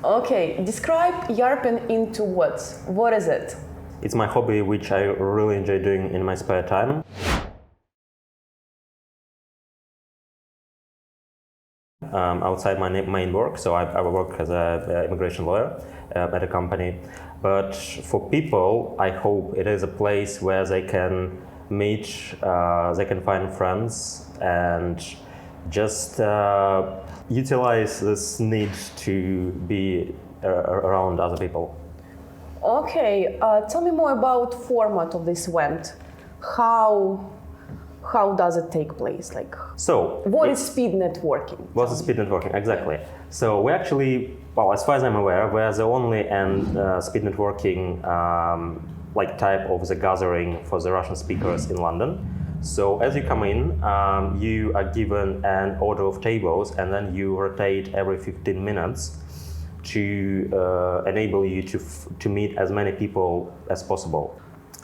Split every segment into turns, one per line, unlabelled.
Okay, describe Yarpen into words. What is it?
It's my hobby, which I really enjoy doing in my spare time. Outside my main work, so I work as an immigration lawyer at a company. But for people, I hope it is a place where they can meet, they can find friends, and just utilize this need to be around other people.
Okay, tell me more about format of this event. How does it take place? Like,
so
what is speed networking?
What is speed networking? Exactly. So we actually, well, as far as I'm aware, we're the only speed networking like type of the gathering for the Russian speakers in London. So as you come in, you are given an order of tables, and then you rotate every 15 minutes to enable you to meet as many people as possible.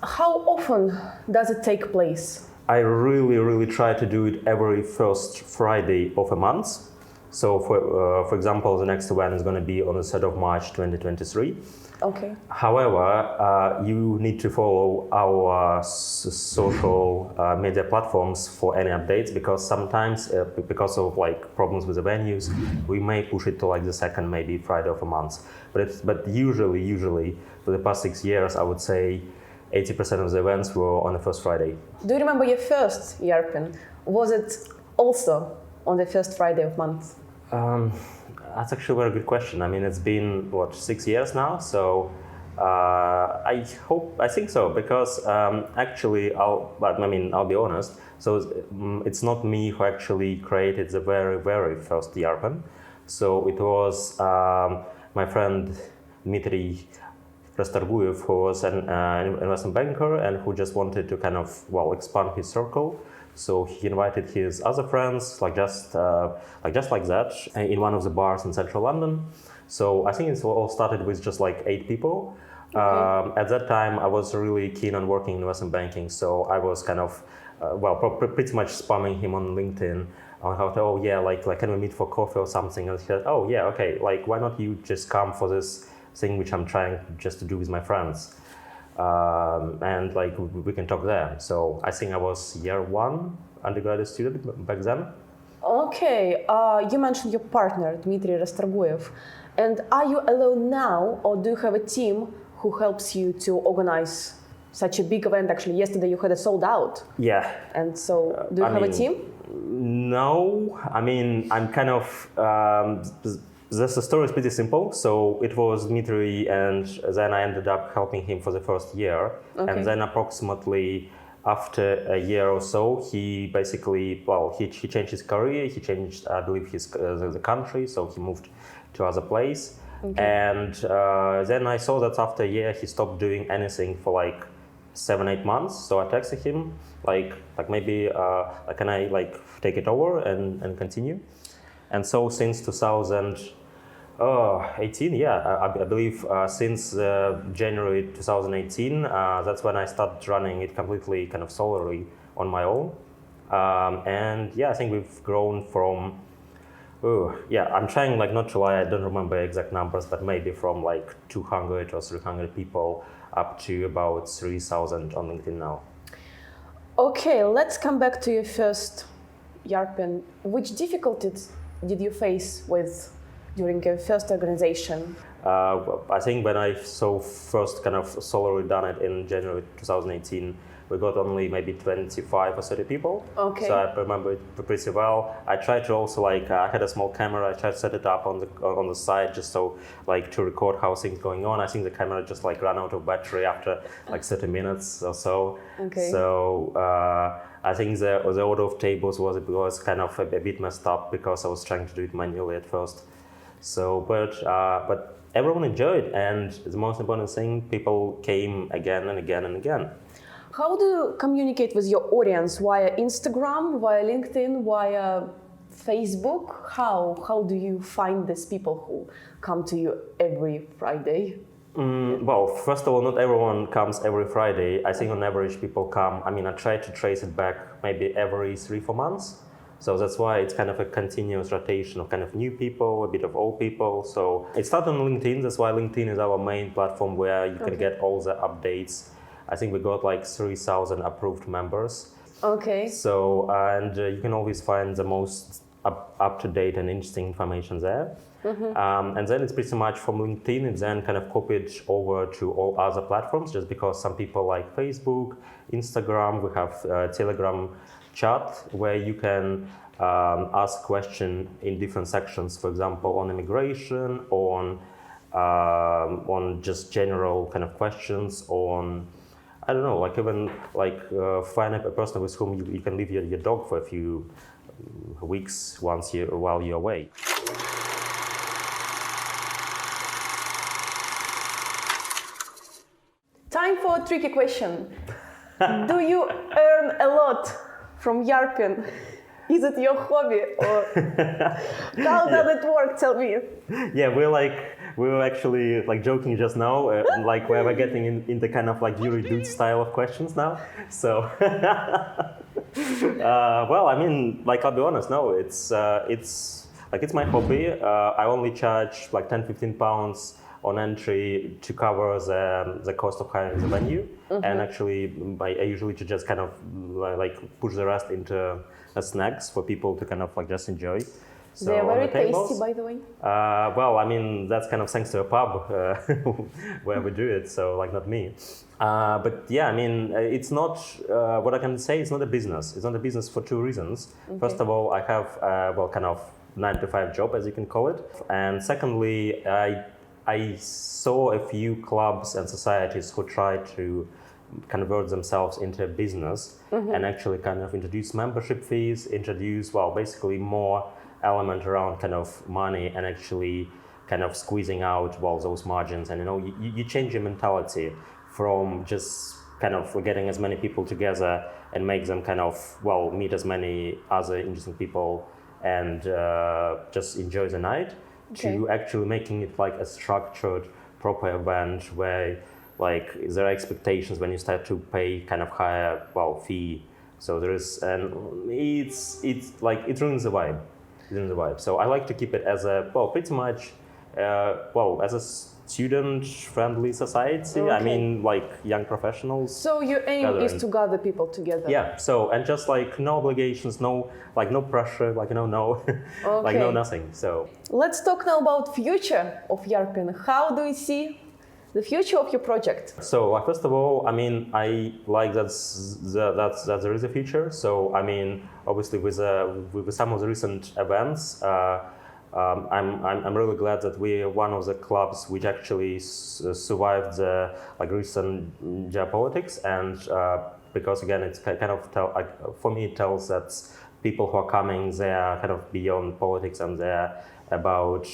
How often does it take place?
I really try to do it every first Friday of a month. So for example, the next event is going to be on the 3rd of March 2023.
Okay.
However, you need to follow our social media platforms for any updates, because sometimes because of like problems with the venues, we may push it to like the second maybe Friday of a month. But usually for the past 6 years, I would say 80% of the events were on the first Friday.
Do you remember your first Yarpen? Was it also on the first Friday of month?
That's actually a very good question. I mean, it's been, 6 years now? So I think so, because actually, I'll be honest. So it's not me who actually created the very first Yarpen. So it was my friend Dmitry, who was an investment banker and who just wanted to kind of expand his circle. So he invited his other friends, just like that, in one of the bars in central London. So I think it all started with just like 8 people. Okay. At that time, I was really keen on working in investment banking, so I was kind of pretty much spamming him on LinkedIn on how to can we meet for coffee or something? And he said, oh yeah, okay, why not you just come for this thing which I'm trying just to do with my friends, and we can talk there. So I think I was year 1 undergraduate student back then.
Okay, you mentioned your partner Dmitry Rastorguyev, and are you alone now, or do you have a team who helps you to organize such a big event? Actually, yesterday you had a sold out.
Yeah.
And so, do you have a team?
No, I mean I'm kind of. The story is pretty simple. So it was Dmitry, and then I ended up helping him for the first year. Okay. And then approximately after a year or so, he basically, he changed his career. He changed, I believe, the country. So he moved to other place. Okay. And then I saw that after a year, he stopped doing anything for 7-8 months. So I texted him, maybe, can I take it over and continue? And so since 2018, I believe since January 2018, that's when I started running it completely kind of solely on my own. And I think we've grown from, I'm trying not to lie, I don't remember exact numbers, but maybe from 200 or 300 people up to about 3,000 on LinkedIn now.
Okay, let's come back to your first Yarpen. Which difficulties did you face during your first organization?
I think when I first kind of solely done it in January 2018, we got only maybe 25 or 30 people. Okay. So I remember it pretty well. I tried to also I had a small camera. I tried to set it up on the side just so to record how things going on. I think the camera just ran out of battery after 30 minutes or so. Okay. So I think the order of tables was kind of a bit messed up because I was trying to do it manually at first. So, but everyone enjoyed, and the most important thing, people came again and again and again.
How do you communicate with your audience? Via Instagram, via LinkedIn, via Facebook? How do you find these people who come to you every Friday?
Well, first of all, not everyone comes every Friday. I think on average people come, I try to trace it back maybe every 3-4 months. So that's why it's kind of a continuous rotation of kind of new people, a bit of old people. So it started on LinkedIn. That's why LinkedIn is our main platform where you can get all the updates. I think we got like 3,000 approved members.
Okay.
So, and you can always find the most up-to-date and interesting information there. And then it's pretty much from LinkedIn, it's then kind of copied over to all other platforms, just because some people like Facebook, Instagram, we have Telegram chat where you can ask question in different sections, for example, on immigration, on just general kind of questions, on, I don't know, like even like find a person with whom you can leave your dog for a few weeks once while you're away.
Time for a tricky question. Do you earn a lot from YARPing? Is it your hobby, or how does it work? Tell me.
Yeah, we were actually like joking just now, like where we're getting in the kind of like Yuri Dude style of questions now. So, well, I mean, like I'll be honest, no, it's my hobby. I only charge like 10-15 pounds on entry to cover the cost of hiring the venue, and actually I usually to just kind of like push the rest into snacks for people to kind of like just enjoy. So
They're very
tables,
tasty, by the way.
Well, I mean, that's kind of thanks to a pub where we do it, so like not me. But yeah, I mean, it's not, what I can say, it's not a business. It's not a business for two reasons. Okay. First of all, I have, well, kind of 9-to-5 job, as you can call it. And secondly, I saw a few clubs and societies who try to convert themselves into a business and actually kind of introduce membership fees, introduce, well, basically more element around kind of money and actually kind of squeezing out, well, those margins. And, you know, you change your mentality from just kind of getting as many people together and make them kind of, well, meet as many other interesting people and just enjoy the night, to actually making it like a structured, proper event where like there are expectations when you start to pay kind of higher, well, fee. So there is, and it's like, it ruins the vibe. So I like to keep it as a, well, pretty much, well, as a student-friendly society. Okay. I mean, like young professionals.
So your aim is to gather people together.
Yeah. So, and just like no obligations, no pressure, like, you know, no, like no nothing. So
let's talk now about future of YARPing. How do you see the future of your project? So,
like, first of all, I mean, I like that there is a future. So, I mean, obviously with some of the recent events, I'm really glad that we are one of the clubs which actually survived the like recent geopolitics, and because again, it's kind of for me it tells that people who are coming, they are kind of beyond politics and they're about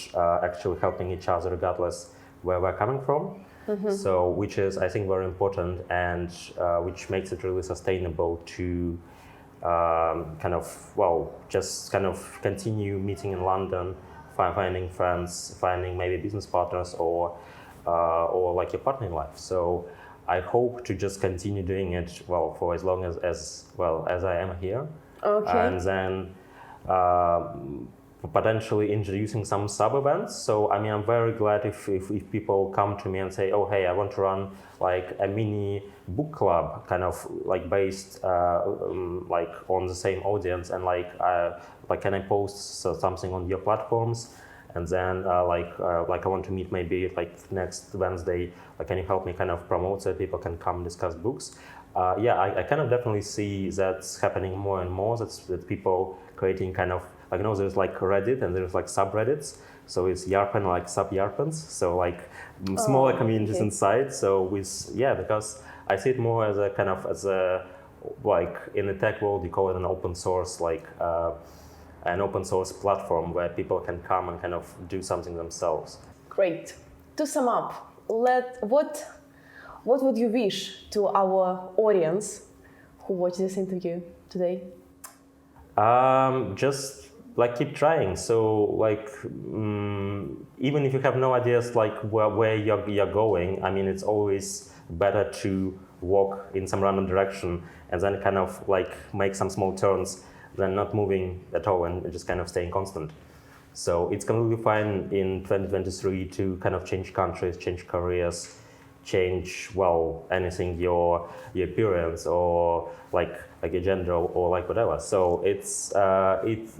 actually helping each other regardless where we're coming from. So, which is, I think, very important, and which makes it really sustainable to kind of, well, just kind of continue meeting in London, finding friends, finding maybe business partners, or like your partner in life. So I hope to just continue doing it, well, for as long as well as I am here. Okay. And then potentially introducing some sub-events. So, I mean, I'm very glad if people come to me and say, oh, hey, I want to run like a mini book club, kind of like based like on the same audience, and like can I post something on your platforms? And then like I want to meet maybe like next Wednesday, like can you help me kind of promote so people can come discuss books? Yeah, I kind of definitely see that's happening more and more, that people creating kind of, like, you know, there's like Reddit and there's like subreddits. So it's YARPing, like sub-YARPins. So like smaller communities inside. So because I see it more as a kind of, like in the tech world, you call it an open source, like an open source platform where people can come and kind of do something themselves. Great. To sum up, what would you wish to our audience who watch this interview today? Just like keep trying. So like even if you have no ideas like where you're going, I mean, it's always better to walk in some random direction and then kind of like make some small turns than not moving at all and just kind of staying constant. So it's completely fine in 2023 to kind of change countries, change careers, change, well, anything, your appearance or like your gender or like whatever. So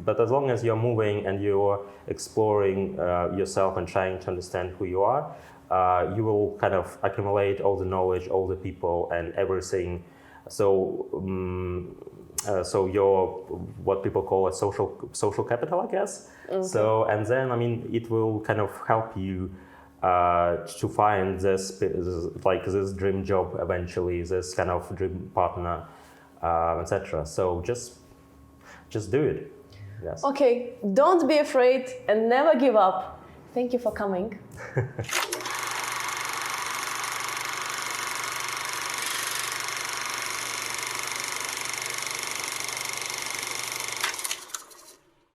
but as long as you're moving and you're exploring yourself and trying to understand who you are, you will kind of accumulate all the knowledge, all the people and everything. So so your what people call a social capital, I guess. Okay. So and then I mean it will kind of help you to find this dream job eventually, this kind of dream partner, etc. So just do it. Yes.
Okay, don't be afraid and never give up. Thank you for coming.